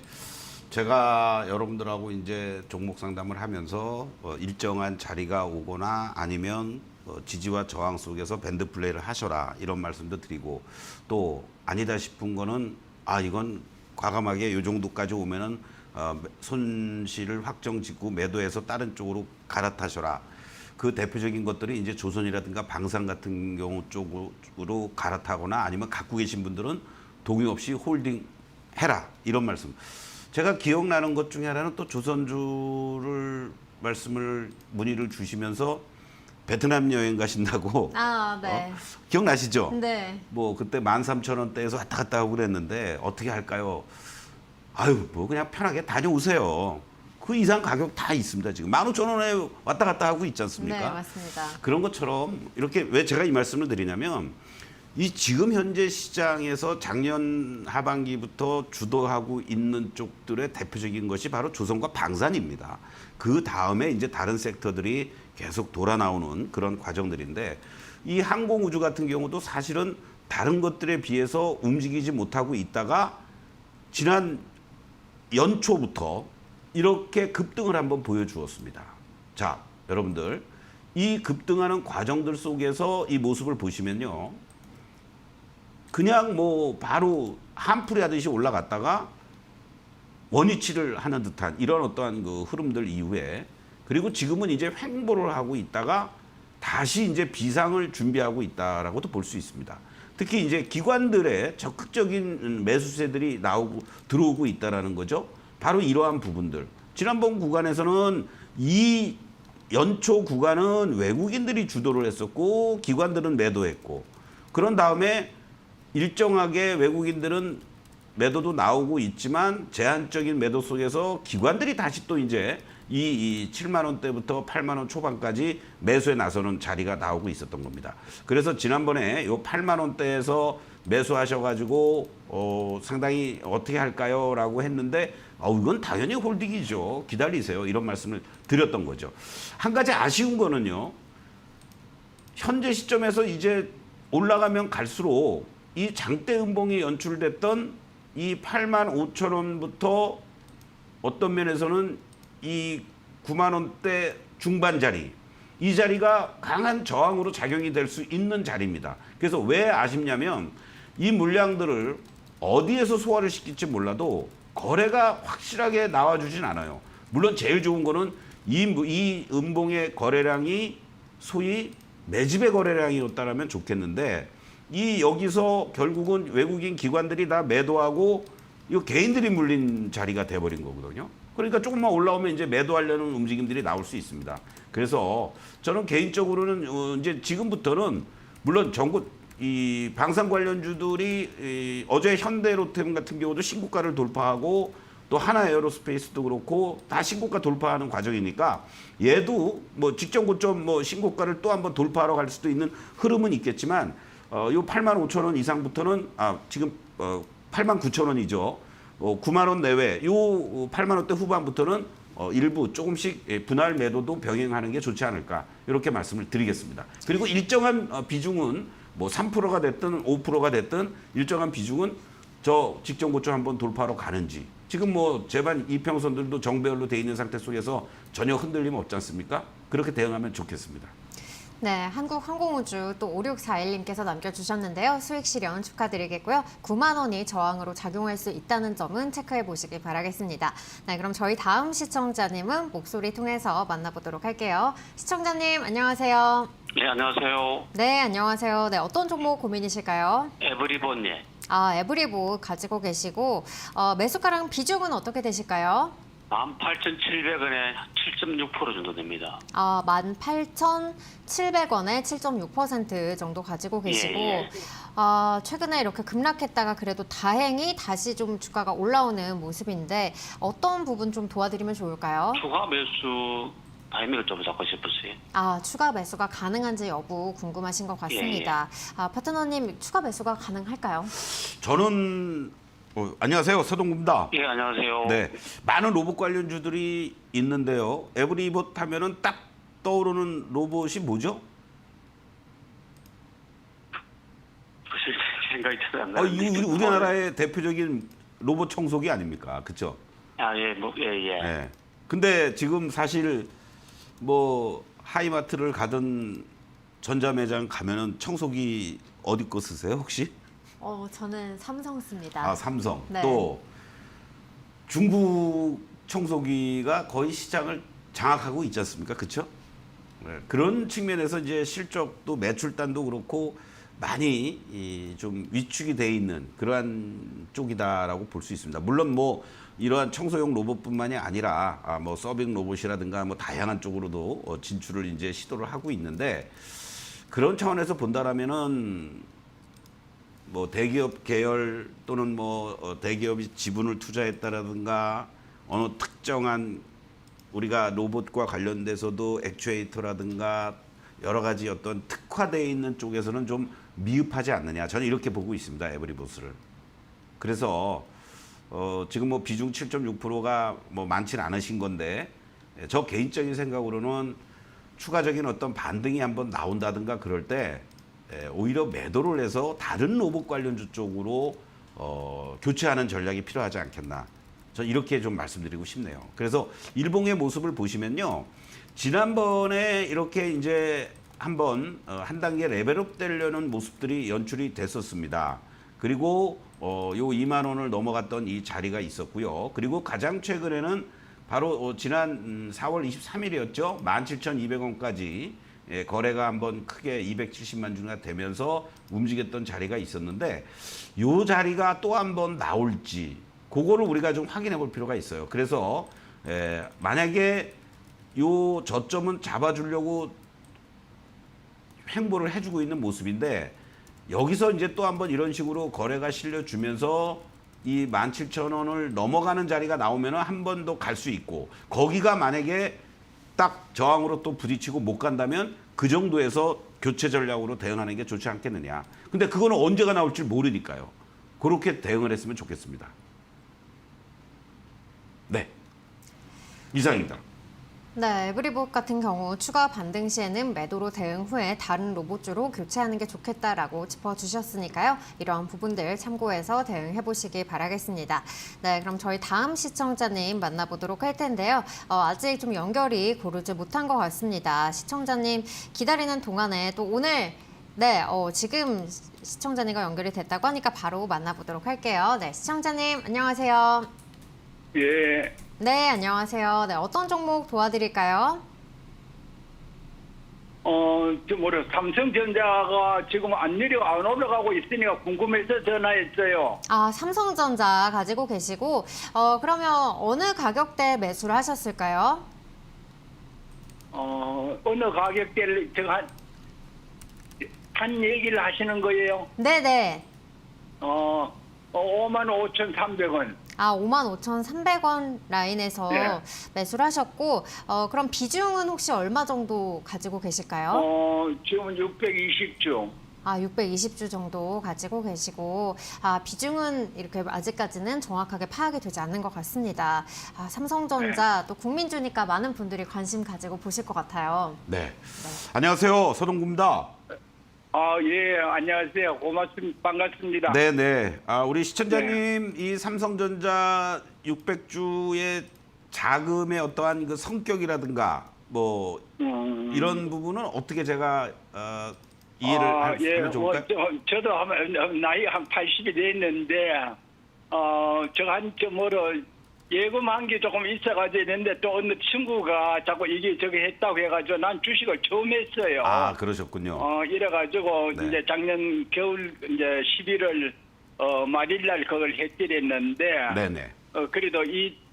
제가 여러분들하고 이제 종목 상담을 하면서 일정한 자리가 오거나 아니면 지지와 저항 속에서 밴드 플레이를 하셔라 이런 말씀도 드리고 또 아니다 싶은 거는 이건 과감하게 이 정도까지 오면은 손실을 확정 짓고 매도해서 다른 쪽으로 갈아타셔라. 그 대표적인 것들이 이제 조선이라든가 방산 같은 경우 쪽으로 갈아타거나 아니면 갖고 계신 분들은 동의 없이 홀딩 해라 이런 말씀. 제가 기억나는 것 중에 하나는 또 조선주를 문의를 주시면서 베트남 여행 가신다고 아, 네. 기억나시죠? 네. 뭐 그때 13,000원대에서 왔다 갔다 하고 그랬는데 어떻게 할까요? 아유, 뭐 그냥 편하게 다녀오세요. 그 이상 가격 다 있습니다. 지금 15,000원에 왔다 갔다 하고 있지 않습니까? 네, 맞습니다. 그런 것처럼 이렇게 왜 제가 이 말씀을 드리냐면 이 지금 현재 시장에서 작년 하반기부터 주도하고 있는 쪽들의 대표적인 것이 바로 조선과 방산입니다. 그 다음에 이제 다른 섹터들이 계속 돌아 나오는 그런 과정들인데 이 항공우주 같은 경우도 사실은 다른 것들에 비해서 움직이지 못하고 있다가 지난 연초부터 이렇게 급등을 한번 보여주었습니다. 자, 여러분들 이 급등하는 과정들 속에서 이 모습을 보시면요. 그냥 뭐 바로 한풀이 하듯이 올라갔다가 원위치를 하는 듯한 이런 어떠한 그 흐름들 이후에 그리고 지금은 이제 횡보를 하고 있다가 다시 이제 비상을 준비하고 있다라고도 볼 수 있습니다. 특히 이제 기관들의 적극적인 매수세들이 들어오고 있다라는 거죠. 바로 이러한 부분들. 지난번 구간에서는 이 연초 구간은 외국인들이 주도를 했었고 기관들은 매도했고 그런 다음에 일정하게 외국인들은 매도도 나오고 있지만 제한적인 매도 속에서 기관들이 다시 또 이제 이 7만 원대부터 8만 원 초반까지 매수에 나서는 자리가 나오고 있었던 겁니다. 그래서 지난번에 요 8만 원대에서 매수하셔가지고 상당히 어떻게 할까요?라고 했는데 이건 당연히 홀딩이죠. 기다리세요. 이런 말씀을 드렸던 거죠. 한 가지 아쉬운 거는요. 현재 시점에서 이제 올라가면 갈수록 이 장대 음봉이 연출됐던 이 8만 5천 원부터 어떤 면에서는 이 9만 원대 중반 자리 이 자리가 강한 저항으로 작용이 될 수 있는 자리입니다. 그래서 왜 아쉽냐면 이 물량들을 어디에서 소화를 시킬지 몰라도 거래가 확실하게 나와주진 않아요. 물론 제일 좋은 거는 이 음봉의 거래량이 소위 매집의 거래량이었다면 좋겠는데 이 여기서 결국은 외국인 기관들이 다 매도하고 이거 개인들이 물린 자리가 돼버린 거거든요. 그러니까 조금만 올라오면 이제 매도하려는 움직임들이 나올 수 있습니다. 그래서 저는 개인적으로는 이제 지금부터는 물론 이 방산 관련주들이 어제 현대로템 같은 경우도 신고가를 돌파하고 또 하나 에어로스페이스도 그렇고 다 신고가 돌파하는 과정이니까 얘도 뭐 직전 고점 뭐 신고가를 또 한번 돌파하러 갈 수도 있는 흐름은 있겠지만 요 8만 5천 원 이상부터는 지금 8만 9천 원이죠. 9만 원 내외 요 8만 원대 후반부터는 일부 조금씩 분할 매도도 병행하는 게 좋지 않을까 이렇게 말씀을 드리겠습니다. 그리고 일정한 비중은 뭐 3%가 됐든 5%가 됐든 일정한 비중은 저 직전 고점 한번 돌파하러 가는지 지금 뭐 제반 이평선들도 정배열로 돼 있는 상태 속에서 전혀 흔들림 없지 않습니까? 그렇게 대응하면 좋겠습니다. 네, 한국항공우주 또 5641님께서 남겨주셨는데요. 수익 실현 축하드리겠고요. 9만 원이 저항으로 작용할 수 있다는 점은 체크해 보시기 바라겠습니다. 네, 그럼 저희 다음 시청자님은 목소리 통해서 만나보도록 할게요. 시청자님 안녕하세요. 네, 안녕하세요. 네, 안녕하세요. 네, 어떤 종목 고민이실까요? 에브리본님. 에브리보 가지고 계시고 매수가랑 비중은 어떻게 되실까요? 18,700원에 7.6% 정도 됩니다. 18,700원에 7.6% 정도 가지고 계시고 예. 최근에 이렇게 급락했다가 그래도 다행히 다시 좀 주가가 올라오는 모습인데 어떤 부분 좀 도와드리면 좋을까요? 추가 매수 타이밍을 좀 잡고 싶으세요. 추가 매수가 가능한지 여부 궁금하신 것 같습니다. 파트너님 추가 매수가 가능할까요? 저는 안녕하세요. 서동구입니다. 예, 안녕하세요. 네, 많은 로봇 관련주들이 있는데요. 에브리봇 하면은 딱 떠오르는 로봇이 뭐죠? 무슨 생각이 들어요? 안 나는데. 우리나라의 대표적인 로봇 청소기 아닙니까? 그렇죠? 예, 예. 네. 근데 지금 사실 뭐 하이마트를 가든 전자매장 가면은 청소기 어디 거 쓰세요 혹시? 저는 삼성 씁니다. 삼성. 네. 또 중국 청소기가 거의 시장을 장악하고 있지 않습니까? 그렇죠? 네. 그런 측면에서 이제 실적도 매출단도 그렇고 많이 좀 위축이 돼 있는 그러한 쪽이다라고 볼 수 있습니다. 물론 뭐 이러한 청소용 로봇뿐만이 아니라 뭐 서빙 로봇이라든가 뭐 다양한 쪽으로도 진출을 이제 시도를 하고 있는데 그런 차원에서 본다라면은 뭐 대기업 계열 또는 뭐 대기업이 지분을 투자했다라든가 어느 특정한 우리가 로봇과 관련돼서도 액추에이터라든가 여러 가지 어떤 특화되어 있는 쪽에서는 좀 미흡하지 않느냐. 저는 이렇게 보고 있습니다. 에브리봇을. 그래서 지금 뭐 비중 7.6%가 뭐 많지는 않으신 건데 저 개인적인 생각으로는 추가적인 어떤 반등이 한번 나온다든가 그럴 때 오히려 매도를 해서 다른 로봇 관련주 쪽으로 교체하는 전략이 필요하지 않겠나. 저는 이렇게 좀 말씀드리고 싶네요. 그래서 일봉의 모습을 보시면요. 지난번에 이렇게 이제 한번 한 단계 레벨업 되려는 모습들이 연출이 됐었습니다. 그리고 요 2만 원을 넘어갔던 이 자리가 있었고요. 그리고 가장 최근에는 바로 지난 4월 23일이었죠. 17,200원까지 거래가 한번 크게 270만 주가 되면서 움직였던 자리가 있었는데 요 자리가 또 한번 나올지 그거를 우리가 좀 확인해 볼 필요가 있어요. 그래서 만약에 요 저점은 잡아주려고 행보를 해주고 있는 모습인데 여기서 이제 또 한번 이런 식으로 거래가 실려주면서 이 17,000원을 넘어가는 자리가 나오면 한 번 더 갈 수 있고 거기가 만약에 딱 저항으로 또 부딪히고 못 간다면 그 정도에서 교체 전략으로 대응하는 게 좋지 않겠느냐. 근데 그거는 언제가 나올지 모르니까요. 그렇게 대응을 했으면 좋겠습니다. 네. 이상입니다. 네, 에브리봇 같은 경우 추가 반등 시에는 매도로 대응 후에 다른 로봇주로 교체하는 게 좋겠다라고 짚어주셨으니까요. 이러한 부분들 참고해서 대응해 보시기 바라겠습니다. 네, 그럼 저희 다음 시청자님 만나보도록 할 텐데요. 아직 좀 연결이 고르지 못한 것 같습니다. 시청자님 기다리는 동안에 또 오늘 네, 지금 시청자님과 연결이 됐다고 하니까 바로 만나보도록 할게요. 네, 시청자님 안녕하세요. 예. 네, 안녕하세요. 네, 어떤 종목 도와드릴까요? 삼성전자가 지금 안 올라가고 있으니까 궁금해서 전화했어요. 아, 삼성전자 가지고 계시고, 그러면 어느 가격대 매수를 하셨을까요? 어느 가격대를 한 얘기를 하시는 거예요? 네네. 55,300원. 아, 55,300원 라인에서 네. 매수를 하셨고, 그럼 비중은 혹시 얼마 정도 가지고 계실까요? 지금 620주. 아, 620주 정도 가지고 계시고, 비중은 이렇게 아직까지는 정확하게 파악이 되지 않는 것 같습니다. 삼성전자 또 국민주니까 많은 분들이 관심 가지고 보실 것 같아요. 네. 안녕하세요. 서동구입니다. 예, 안녕하세요. 반갑습니다. 네네. 우리 시청자님 이 삼성전자 600주의 자금의 어떠한 그 성격이라든가 뭐 이런 부분은 어떻게 제가 이해를 하면 좋을까요? 저도 나이 한 80이 됐는데 예금한 게 조금 있어가지고 있는데 또 어느 친구가 자꾸 이게 저게 했다고 해가지고 난 주식을 처음 했어요. 그러셨군요. 이래가지고 네. 이제 작년 겨울 이제 11월 말일날 그걸 했더랬는데 네네. 그래도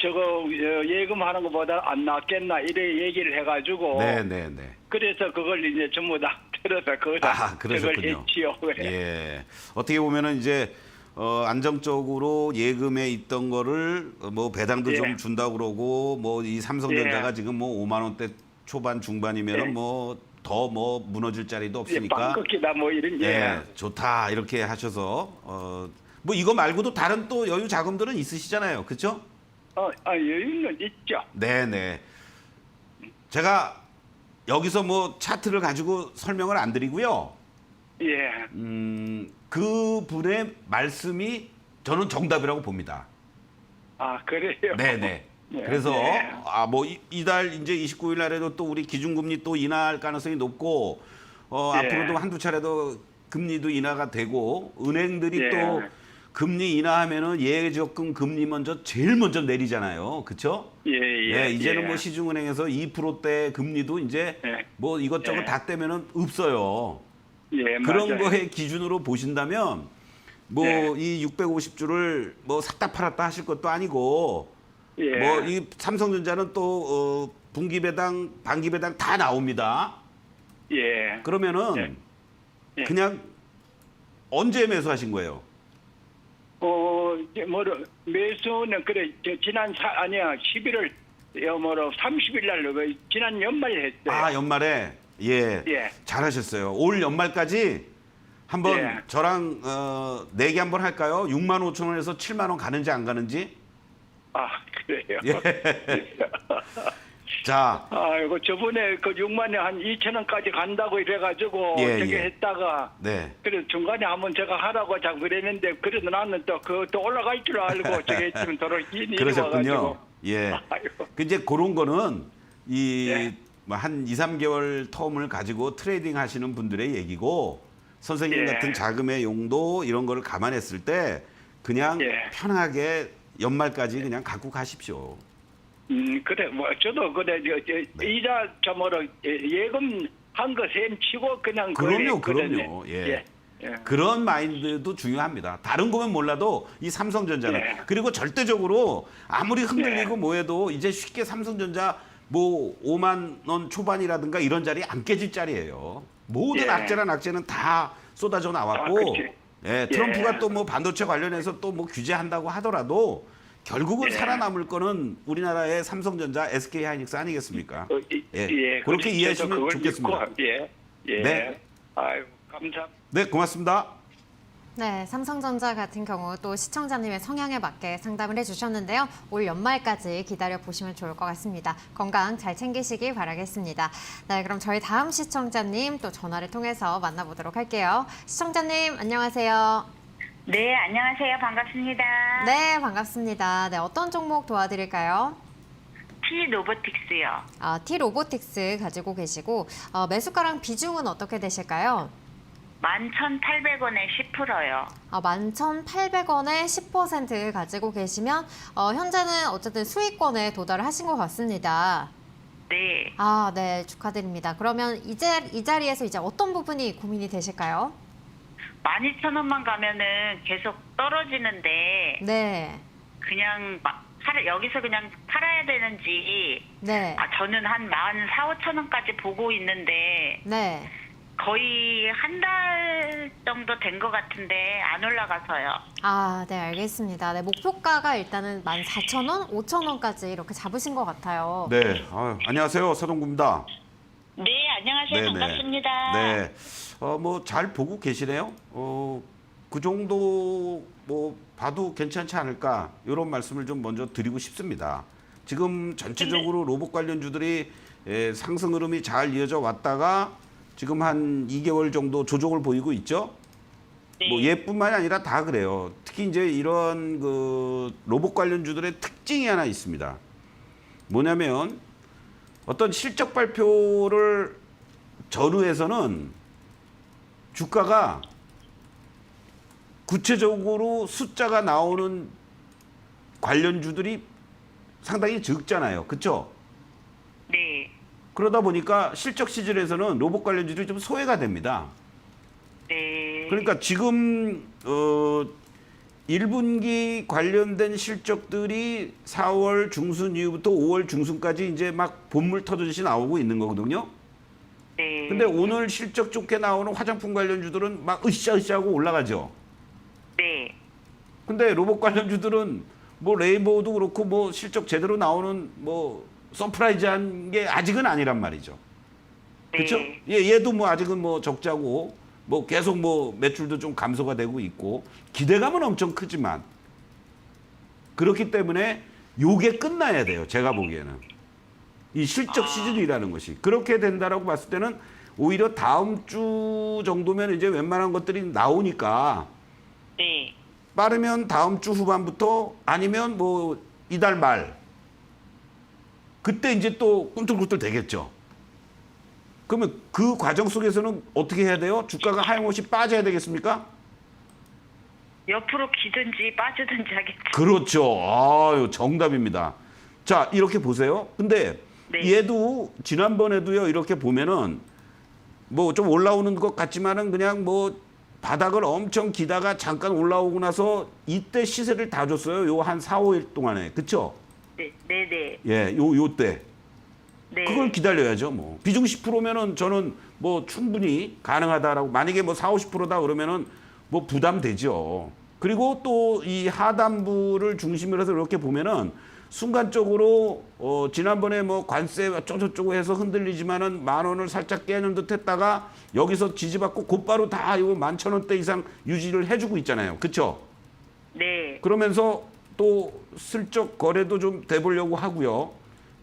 저거 예금하는 것보다 안 낫겠나 이래 얘기를 해가지고 네네네. 그래서 그걸 이제 전부 다 들어서 저걸 그러셨군요. 했지요. 예. 어떻게 보면은 이제 안정적으로 예금에 있던 거를 뭐 배당도 예. 좀 준다고 그러고 뭐 이 삼성전자가 예. 지금 뭐 5만 원대 초반 중반이면은 예. 뭐 더 뭐 무너질 자리도 예, 없으니까 빵긋기다 뭐 이런 좋다 이렇게 하셔서 뭐 이거 말고도 다른 또 여유 자금들은 있으시잖아요. 그렇죠? 여유는 있죠. 네네. 제가 여기서 뭐 차트를 가지고 설명을 안 드리고요. 예. 그 분의 말씀이 저는 정답이라고 봅니다. 그래요. 네네. 네, 그래서 네. 뭐 이달 이제 29일 날에도 또 우리 기준금리 또 인하할 가능성이 높고 앞으로도 한두 차례도 금리도 인하가 되고 은행들이 예. 또 금리 인하하면은 예적금 금리 제일 먼저 내리잖아요. 그렇죠? 예. 이제는 뭐 시중은행에서 2%대 금리도 이제 예. 뭐 이것저것 예. 다 떼면은 없어요. 예, 그런 맞아요. 거에 기준으로 보신다면 뭐 네. 이 650주를 뭐 샀다 팔았다 하실 것도 아니고 예. 뭐 이 삼성전자는 또 분기 배당, 반기 배당 다 나옵니다. 예. 그러면은 예. 그냥 언제 매수하신 거예요? 이제 뭐로 매수는 그래 지난 11월 30일 날 지난 연말에 했어요. 아, 연말에 예. 예. 잘하셨어요. 올 연말까지 한번 예. 저랑 내기 한번 할까요? 6만 5천 원에서 7만 원 가는지 안 가는지? 아, 그래요. 예. 자, 아이고 저번에 그 6만에 한 2천 원까지 간다고 이래가지고 예, 저게 예. 했다가 네. 그래서 중간에 한번 제가 하라고 자꾸 그랬는데 그래도 나는 또 그것도 올라갈 줄 알고 저게 했으면 도로 일이 그러셨군요. 와가지고. 예. 아이고. 그 이제 그런 거는 이 예. 뭐 한 2, 3개월 텀을 가지고 트레이딩 하시는 분들의 얘기고 선생님 예. 같은 자금의 용도 이런 거를 감안했을 때 그냥 예. 편하게 연말까지 그냥 갖고 가십시오. 그래 뭐 저도 그래 네. 이자 저 뭐로 예금 한 거 셈 치고 그냥 그럼요, 그래, 그럼요. 그러네. 예. 예. 그런 마인드도 중요합니다. 다른 거면 몰라도 이 삼성전자는 예. 그리고 절대적으로 아무리 흔들리고 예. 뭐해도 이제 쉽게 삼성전자 뭐 5만 원 초반이라든가 이런 자리 안 깨질 자리예요. 모든 예. 악재란 악재는 다 쏟아져 나왔고, 아, 그치. 예, 트럼프가 예. 또 뭐 반도체 관련해서 또 뭐 규제한다고 하더라도 결국은 예. 살아남을 거는 우리나라의 삼성전자, SK 하이닉스 아니겠습니까? 예. 그렇게 그렇지. 이해하시면 저도 그걸 좋겠습니다. 믿고, 예. 예. 네. 아유 감사. 네, 고맙습니다. 네, 삼성전자 같은 경우 또 시청자님의 성향에 맞게 상담을 해주셨는데요. 올 연말까지 기다려 보시면 좋을 것 같습니다. 건강 잘 챙기시기 바라겠습니다. 네, 그럼 저희 다음 시청자님 또 전화를 통해서 만나보도록 할게요. 시청자님 안녕하세요. 네, 안녕하세요. 반갑습니다. 네, 반갑습니다. 네, 어떤 종목 도와드릴까요? T 로보틱스요. T-로보틱스 가지고 계시고 매수가랑 비중은 어떻게 되실까요? 11,800원에 10%요. 11,800원에 10% 가지고 계시면 현재는 어쨌든 수익권에 도달을 하신 것 같습니다. 네. 네, 축하드립니다. 그러면 이 자리에서 이제 어떤 부분이 고민이 되실까요? 12,000원만 가면은 계속 떨어지는데 네, 그냥 여기서 그냥 팔아야 되는지 네, 저는 한 14,500원까지 보고 있는데 네. 거의 한 달 정도 된 것 같은데 안 올라가서요. 네, 알겠습니다. 네, 목표가가 일단은 14,000원, 5,000원까지 이렇게 잡으신 것 같아요. 네, 안녕하세요, 서동구입니다. 네, 안녕하세요. 네네. 반갑습니다. 네, 뭐 잘 보고 계시네요. 그 정도 뭐 봐도 괜찮지 않을까 이런 말씀을 좀 먼저 드리고 싶습니다. 지금 전체적으로 로봇 관련주들이 상승 흐름이 잘 이어져 왔다가 지금 한 2개월 정도 조정을 보이고 있죠. 네. 뭐 얘뿐만이 아니라 다 그래요. 특히 이제 이런 그 로봇 관련주들의 특징이 하나 있습니다. 뭐냐면 어떤 실적 발표를 전후에서는 주가가 구체적으로 숫자가 나오는 관련주들이 상당히 적잖아요. 그렇죠? 네. 그러다 보니까 실적 시즌에서는 로봇 관련주들이 좀 소외가 됩니다. 네. 그러니까 지금 1분기 관련된 실적들이 4월 중순 이후부터 5월 중순까지 이제 막 본물 터듯이 나오고 있는 거거든요. 네. 근데 오늘 실적 좋게 나오는 화장품 관련주들은 막 으쌰으쌰하고 올라가죠. 네. 근데 로봇 관련주들은 뭐 레인보우도 그렇고 뭐 실적 제대로 나오는 뭐 서프라이즈한 게 아직은 아니란 말이죠. 그렇죠? 얘도 뭐 아직은 뭐 적자고 뭐 계속 뭐 매출도 좀 감소가 되고 있고 기대감은 엄청 크지만 그렇기 때문에 요게 끝나야 돼요. 제가 보기에는 이 실적 시즌이라는 것이 그렇게 된다라고 봤을 때는 오히려 다음 주 정도면 이제 웬만한 것들이 나오니까 네. 빠르면 다음 주 후반부터 아니면 뭐 이달 말 그때 이제 또 꿈틀꿈틀 되겠죠. 그러면 그 과정 속에서는 어떻게 해야 돼요? 주가가 하염없이 빠져야 되겠습니까? 옆으로 기든지 빠지든지 하겠죠. 그렇죠. 아유, 정답입니다. 자, 이렇게 보세요. 근데 네. 얘도 지난번에도요, 이렇게 보면은 뭐 좀 올라오는 것 같지만은 그냥 뭐 바닥을 엄청 기다가 잠깐 올라오고 나서 이때 시세를 다 줬어요. 요 한 4, 5일 동안에. 그쵸? 네. 예, 요때. 네. 그걸 기다려야죠. 뭐 비중 10%면은 저는 뭐 충분히 가능하다라고, 만약에 뭐 4, 50%다 그러면은 뭐 부담되죠. 그리고 또 이 하단부를 중심으로 해서 이렇게 보면은 순간적으로 지난번에 뭐 관세 어쩌고저쩌고 해서 흔들리지만은 10,000원을 살짝 깨는 듯 했다가 여기서 지지받고 곧바로 다 이거 11,000원대 이상 유지를 해주고 있잖아요. 그렇죠? 네. 그러면서 또 슬쩍 거래도 좀 돼보려고 하고요.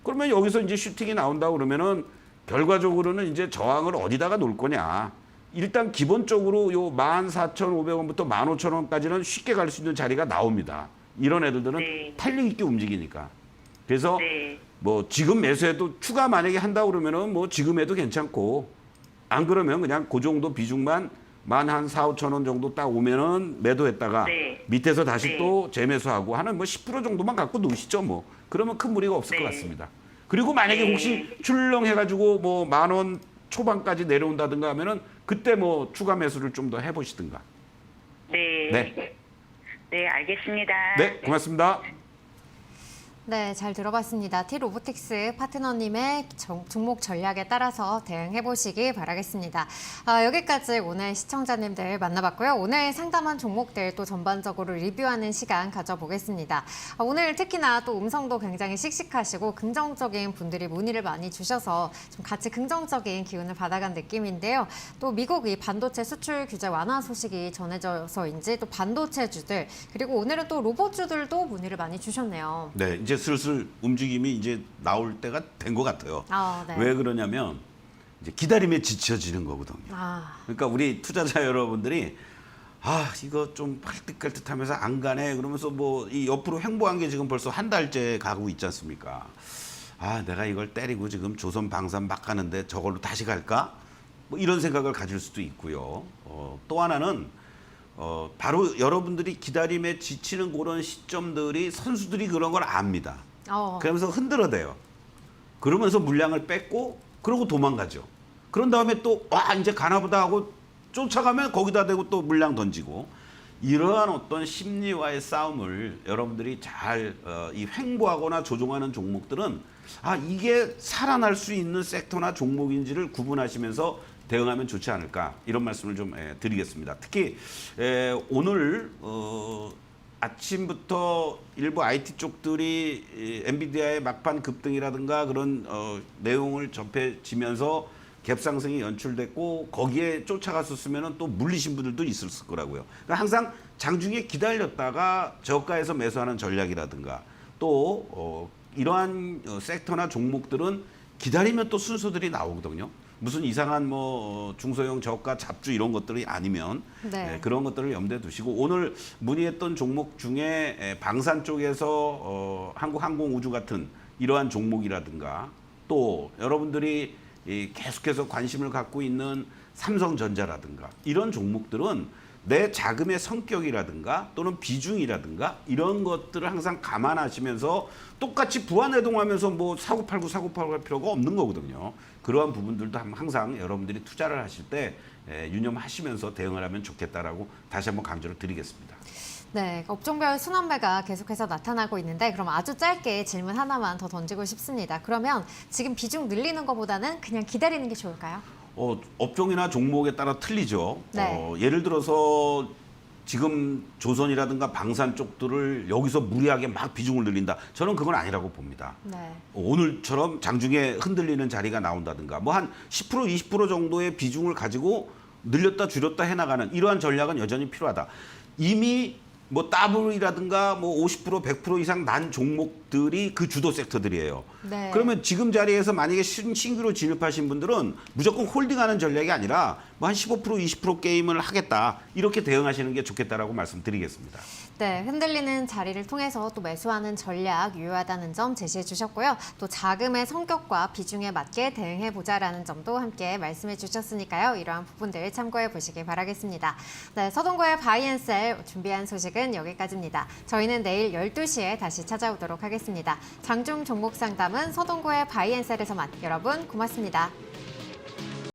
그러면 여기서 이제 슈팅이 나온다 그러면은 결과적으로는 이제 저항을 어디다가 놓을 거냐. 일단 기본적으로 요 14,500원부터 15,000원까지는 쉽게 갈 수 있는 자리가 나옵니다. 이런 애들들은 네. 탄력 있게 움직이니까. 그래서 네. 뭐 지금 매수해도 추가 만약에 한다 그러면은 뭐 지금 해도 괜찮고, 안 그러면 그냥 그 정도 비중만 한 4, 5,000원 정도 딱 오면은 매도했다가 네. 밑에서 다시 네. 또 재매수하고 하는 뭐 10% 정도만 갖고 놓으시죠 뭐. 그러면 큰 무리가 없을 네. 것 같습니다. 그리고 만약에 네. 혹시 출렁해가지고 뭐 10,000원 초반까지 내려온다든가 하면은 그때 뭐 추가 매수를 좀 더 해보시든가. 네. 네. 네, 알겠습니다. 네, 고맙습니다. 네, 잘 들어봤습니다. T로보틱스 파트너님의 종목 전략에 따라서 대응해 보시기 바라겠습니다. 여기까지 오늘 시청자님들 만나봤고요. 오늘 상담한 종목들 또 전반적으로 리뷰하는 시간 가져보겠습니다. 오늘 특히나 또 음성도 굉장히 씩씩하시고 긍정적인 분들이 문의를 많이 주셔서 좀 같이 긍정적인 기운을 받아간 느낌인데요. 또 미국 이 반도체 수출 규제 완화 소식이 전해져서인지 또 반도체주들, 그리고 오늘은 또 로봇주들도 문의를 많이 주셨네요. 네, 이제 슬슬 움직임이 이제 나올 때가 된 것 같아요. 네. 왜 그러냐면 이제 기다림에 지쳐지는 거거든요. 그러니까 우리 투자자 여러분들이 이거 좀 팔뜻갈뜻하면서 안 가네 그러면서 뭐 이 옆으로 횡보한 게 지금 벌써 한 달째 가고 있지 않습니까? 내가 이걸 때리고 지금 조선 방산 막 가는데 저걸로 다시 갈까? 뭐 이런 생각을 가질 수도 있고요. 또 하나는 바로 여러분들이 기다림에 지치는 그런 시점들이 선수들이 그런 걸 압니다. 그러면서 흔들어대요. 그러면서 물량을 뺏고 그러고 도망가죠. 그런 다음에 또 이제 가나보다 하고 쫓아가면 거기다 대고 또 물량 던지고, 이러한 어떤 심리와의 싸움을 여러분들이 잘 이 횡보하거나 조종하는 종목들은 이게 살아날 수 있는 섹터나 종목인지를 구분하시면서 대응하면 좋지 않을까, 이런 말씀을 좀 드리겠습니다. 특히 오늘 아침부터 일부 IT 쪽들이 엔비디아의 막판 급등이라든가 그런 내용을 접해지면서 갭 상승이 연출됐고 거기에 쫓아갔었으면 또 물리신 분들도 있었을 거라고요. 그러니까 항상 장중에 기다렸다가 저가에서 매수하는 전략이라든가 또 이러한 섹터나 종목들은 기다리면 또 순서들이 나오거든요. 무슨 이상한 뭐 중소형 저가 잡주 이런 것들이 아니면 그런 것들을 염두에 두시고, 오늘 문의했던 종목 중에 방산 쪽에서 한국항공우주 같은 이러한 종목이라든가 또 여러분들이 계속해서 관심을 갖고 있는 삼성전자라든가 이런 종목들은 내 자금의 성격이라든가 또는 비중이라든가 이런 것들을 항상 감안하시면서 똑같이 부안해동하면서 뭐 사고팔고 할 필요가 없는 거거든요. 그러한 부분들도 항상 여러분들이 투자를 하실 때 유념하시면서 대응을 하면 좋겠다라고 다시 한번 강조를 드리겠습니다. 네, 업종별 순환매가 계속해서 나타나고 있는데, 그럼 아주 짧게 질문 하나만 더 던지고 싶습니다. 그러면 지금 비중 늘리는 것보다는 그냥 기다리는 게 좋을까요? 업종이나 종목에 따라 틀리죠. 네. 예를 들어서 지금 조선이라든가 방산 쪽들을 여기서 무리하게 막 비중을 늘린다. 저는 그건 아니라고 봅니다. 네. 오늘처럼 장중에 흔들리는 자리가 나온다든가 뭐 한 10% 20% 정도의 비중을 가지고 늘렸다 줄였다 해나가는 이러한 전략은 여전히 필요하다. 이미 뭐 더블이라든가 뭐 50% 100% 이상 난 종목들이 그 주도 섹터들이에요. 네. 그러면 지금 자리에서 만약에 신규로 진입하신 분들은 무조건 홀딩하는 전략이 아니라 뭐 한 15% 20% 게임을 하겠다, 이렇게 대응하시는 게 좋겠다라고 말씀드리겠습니다. 네, 흔들리는 자리를 통해서 또 매수하는 전략 유효하다는 점 제시해 주셨고요. 또 자금의 성격과 비중에 맞게 대응해 보자라는 점도 함께 말씀해 주셨으니까요. 이러한 부분들 참고해 보시기 바라겠습니다. 네, 서동고의 바이앤셀 준비한 소식은 여기까지입니다. 저희는 내일 12시에 다시 찾아오도록 하겠습니다. 장중 종목 상담은 서동고의 바이앤셀에서만. 여러분 고맙습니다.